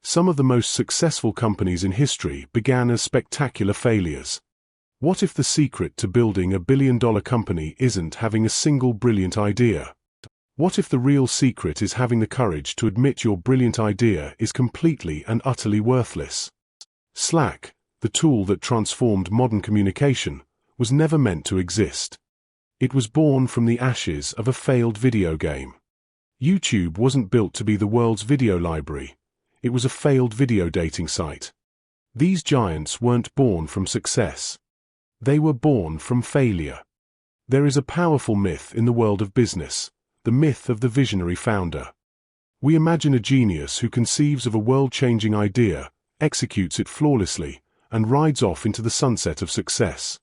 Some of the most successful companies in history began as spectacular failures. What if the secret to building a billion-dollar company isn't having a single brilliant idea? What if the real secret is having the courage to admit your brilliant idea is completely and utterly worthless? Slack, the tool that transformed modern communication, was never meant to exist. It was born from the ashes of a failed video game. YouTube wasn't built to be the world's video library. It was a failed video dating site. These giants weren't born from success. They were born from failure. There is a powerful myth in the world of business, the myth of the visionary founder. We imagine a genius who conceives of a world-changing idea, executes it flawlessly, and rides off into the sunset of success.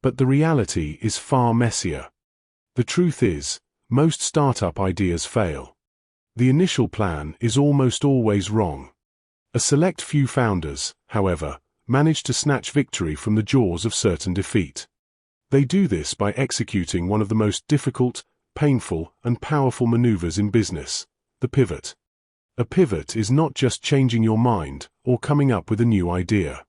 But the reality is far messier. The truth is, most startup ideas fail. The initial plan is almost always wrong. A select few founders, however, manage to snatch victory from the jaws of certain defeat. They do this by executing one of the most difficult, painful, and powerful maneuvers in business, the pivot. A pivot is not just changing your mind or coming up with a new idea.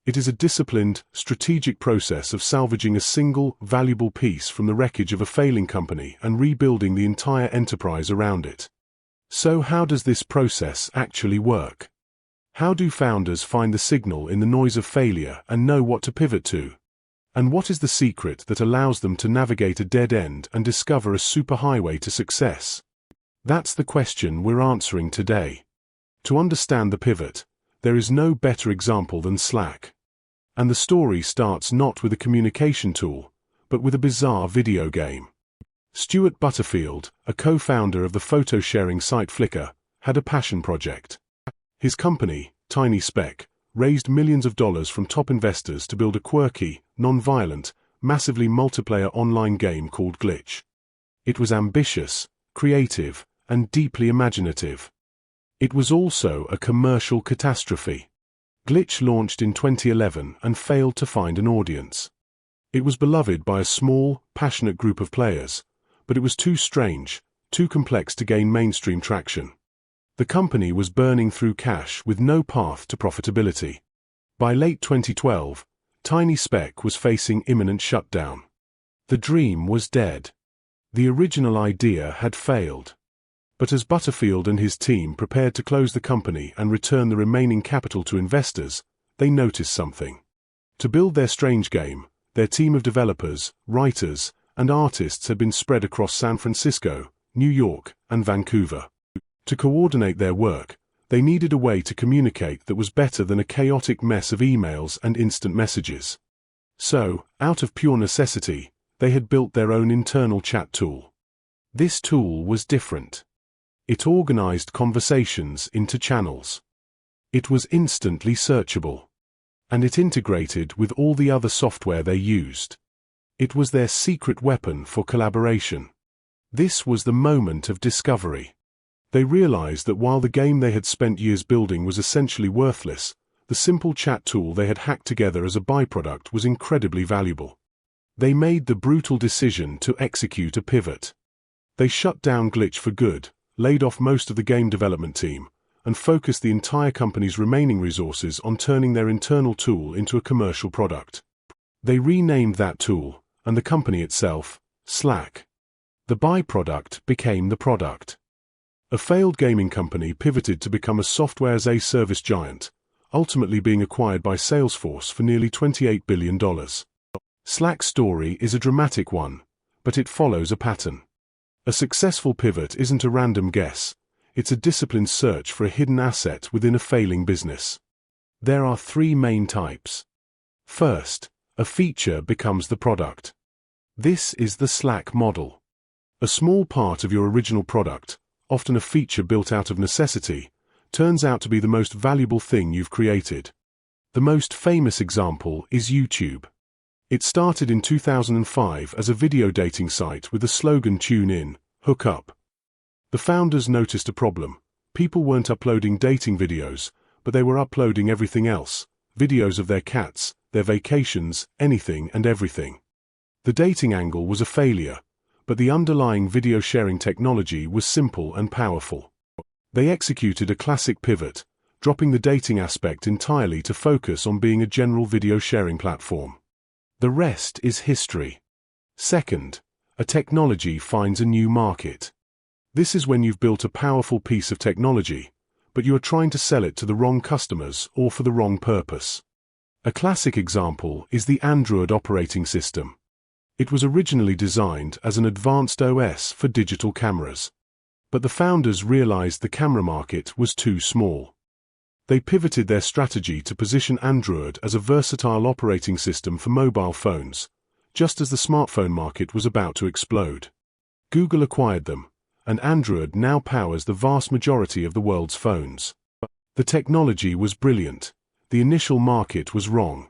It is a disciplined, strategic process of salvaging a single, valuable piece from the wreckage of a failing company and rebuilding the entire enterprise around it. So how does this process actually work? How do founders find the signal in the noise of failure and know what to pivot to? And what is the secret that allows them to navigate a dead end and discover a superhighway to success? That's the question we're answering today. To understand the pivot, there is no better example than Slack. And the story starts not with a communication tool, but with a bizarre video game. Stuart Butterfield, a co-founder of the photo-sharing site Flickr, had a passion project. His company, Tiny Speck, raised millions of dollars from top investors to build a quirky, non-violent, massively multiplayer online game called Glitch. It was ambitious, creative, and deeply imaginative. It was also a commercial catastrophe. Glitch launched in 2011 and failed to find an audience. It was beloved by a small, passionate group of players, but it was too strange, too complex to gain mainstream traction. The company was burning through cash with no path to profitability. By late 2012, Tiny Speck was facing imminent shutdown. The dream was dead. The original idea had failed. But as Butterfield and his team prepared to close the company and return the remaining capital to investors, they noticed something. To build their strange game, their team of developers, writers, and artists had been spread across San Francisco, New York, and Vancouver. To coordinate their work, they needed a way to communicate that was better than a chaotic mess of emails and instant messages. So, out of pure necessity, they had built their own internal chat tool. This tool was different. It organized conversations into channels. It was instantly searchable. And it integrated with all the other software they used. It was their secret weapon for collaboration. This was the moment of discovery. They realized that while the game they had spent years building was essentially worthless, the simple chat tool they had hacked together as a byproduct was incredibly valuable. They made the brutal decision to execute a pivot. They shut down Glitch for good, laid off most of the game development team, and focused the entire company's remaining resources on turning their internal tool into a commercial product. They renamed that tool, and the company itself, Slack. The byproduct became the product. A failed gaming company pivoted to become a software-as-a-service giant, ultimately being acquired by Salesforce for nearly $28 billion. Slack's story is a dramatic one, but it follows a pattern. A successful pivot isn't a random guess, it's a disciplined search for a hidden asset within a failing business. There are three main types. First, a feature becomes the product. This is the Slack model. A small part of your original product, often a feature built out of necessity, turns out to be the most valuable thing you've created. The most famous example is YouTube. It started in 2005 as a video dating site with the slogan "Tune in, hook up." The founders noticed a problem. People weren't uploading dating videos, but they were uploading everything else, videos of their cats, their vacations, anything and everything. The dating angle was a failure, but the underlying video sharing technology was simple and powerful. They executed a classic pivot, dropping the dating aspect entirely to focus on being a general video sharing platform. The rest is history. Second, a technology finds a new market. This is when you've built a powerful piece of technology, but you are trying to sell it to the wrong customers or for the wrong purpose. A classic example is the Android operating system. It was originally designed as an advanced OS for digital cameras. But the founders realized the camera market was too small. They pivoted their strategy to position Android as a versatile operating system for mobile phones, just as the smartphone market was about to explode. Google acquired them, and Android now powers the vast majority of the world's phones. The technology was brilliant. The initial market was wrong.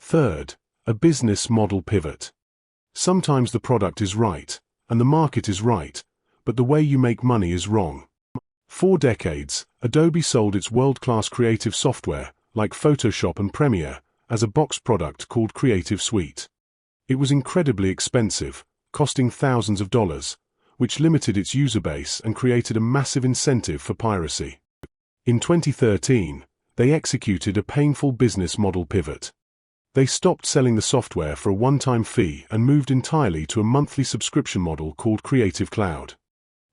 Third, a business model pivot. Sometimes the product is right, and the market is right, but the way you make money is wrong. For decades, Adobe sold its world-class creative software, like Photoshop and Premiere, as a box product called Creative Suite. It was incredibly expensive, costing thousands of dollars, which limited its user base and created a massive incentive for piracy. In 2013, they executed a painful business model pivot. They stopped selling the software for a one-time fee and moved entirely to a monthly subscription model called Creative Cloud.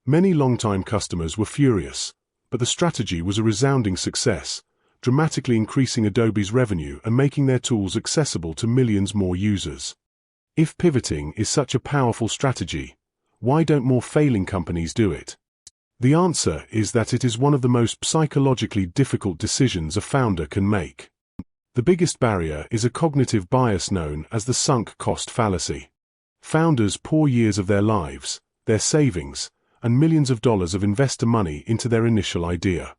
Many long-time customers were furious, but the strategy was a resounding success, dramatically increasing Adobe's revenue and making their tools accessible to millions more users. If pivoting is such a powerful strategy, why don't more failing companies do it? The answer is that it is one of the most psychologically difficult decisions a founder can make. The biggest barrier is a cognitive bias known as the sunk cost fallacy. Founders pour years of their lives, their savings, and millions of dollars of investor money into their initial idea.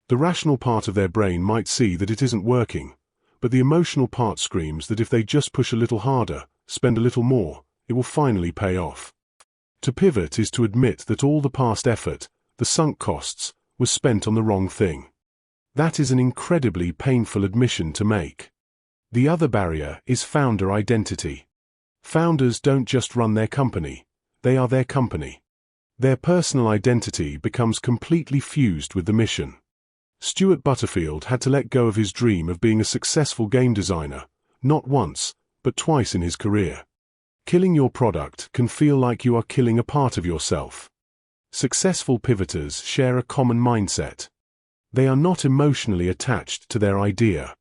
The rational part of their brain might see that it isn't working, but the emotional part screams that if they just push a little harder, spend a little more, it will finally pay off. To pivot is to admit that all the past effort, the sunk costs, was spent on the wrong thing. That is an incredibly painful admission to make. The other barrier is founder identity. Founders don't just run their company, they are their company. Their personal identity becomes completely fused with the mission. Stuart Butterfield had to let go of his dream of being a successful game designer, not once, but twice in his career. Killing your product can feel like you are killing a part of yourself. Successful pivoters share a common mindset. They are not emotionally attached to their idea.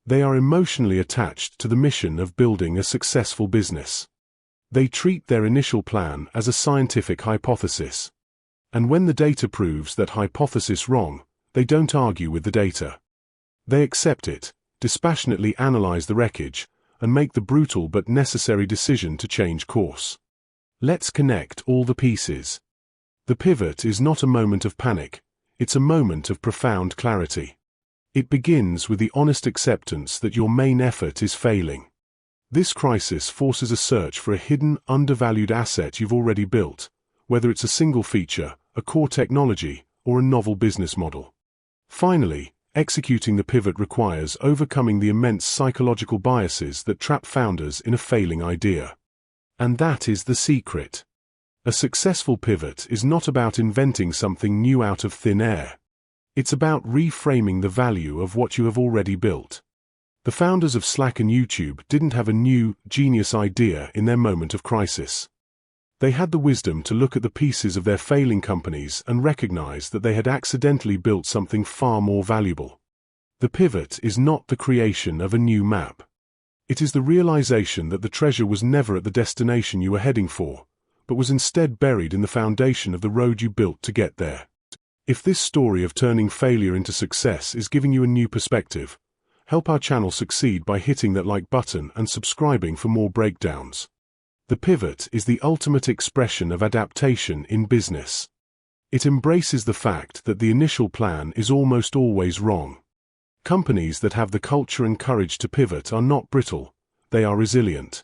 They are emotionally attached to the mission of building a successful business. They treat their initial plan as a scientific hypothesis. And when the data proves that hypothesis wrong, they don't argue with the data. They accept it, dispassionately analyze the wreckage, and make the brutal but necessary decision to change course. Let's connect all the pieces. The pivot is not a moment of panic, it's a moment of profound clarity. It begins with the honest acceptance that your main effort is failing. This crisis forces a search for a hidden, undervalued asset you've already built, whether it's a single feature, a core technology, or a novel business model. Finally, executing the pivot requires overcoming the immense psychological biases that trap founders in a failing idea. And that is the secret. A successful pivot is not about inventing something new out of thin air. It's about reframing the value of what you have already built. The founders of Slack and YouTube didn't have a new, genius idea in their moment of crisis. They had the wisdom to look at the pieces of their failing companies and recognize that they had accidentally built something far more valuable. The pivot is not the creation of a new map. It is the realization that the treasure was never at the destination you were heading for, but was instead buried in the foundation of the road you built to get there. If this story of turning failure into success is giving you a new perspective, help our channel succeed by hitting that like button and subscribing for more breakdowns. The pivot is the ultimate expression of adaptation in business. It embraces the fact that the initial plan is almost always wrong. Companies that have the culture and courage to pivot are not brittle, they are resilient.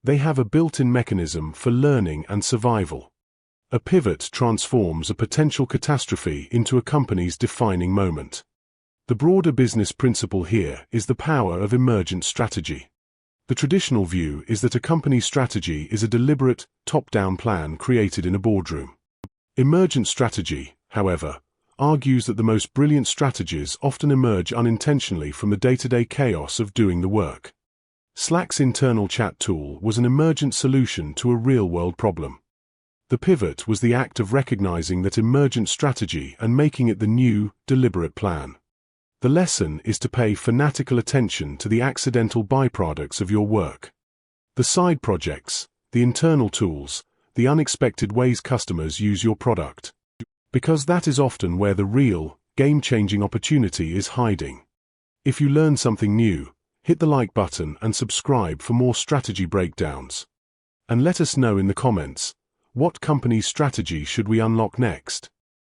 They have a built-in mechanism for learning and survival. A pivot transforms a potential catastrophe into a company's defining moment. The broader business principle here is the power of emergent strategy. The traditional view is that a company's strategy is a deliberate, top-down plan created in a boardroom. Emergent strategy, however, argues that the most brilliant strategies often emerge unintentionally from the day-to-day chaos of doing the work. Slack's internal chat tool was an emergent solution to a real-world problem. The pivot was the act of recognizing that emergent strategy and making it the new, deliberate plan. The lesson is to pay fanatical attention to the accidental byproducts of your work. The side projects, the internal tools, the unexpected ways customers use your product. Because that is often where the real, game-changing opportunity is hiding. If you learn something new, hit the like button and subscribe for more strategy breakdowns. And let us know in the comments, what company's strategy should we unlock next?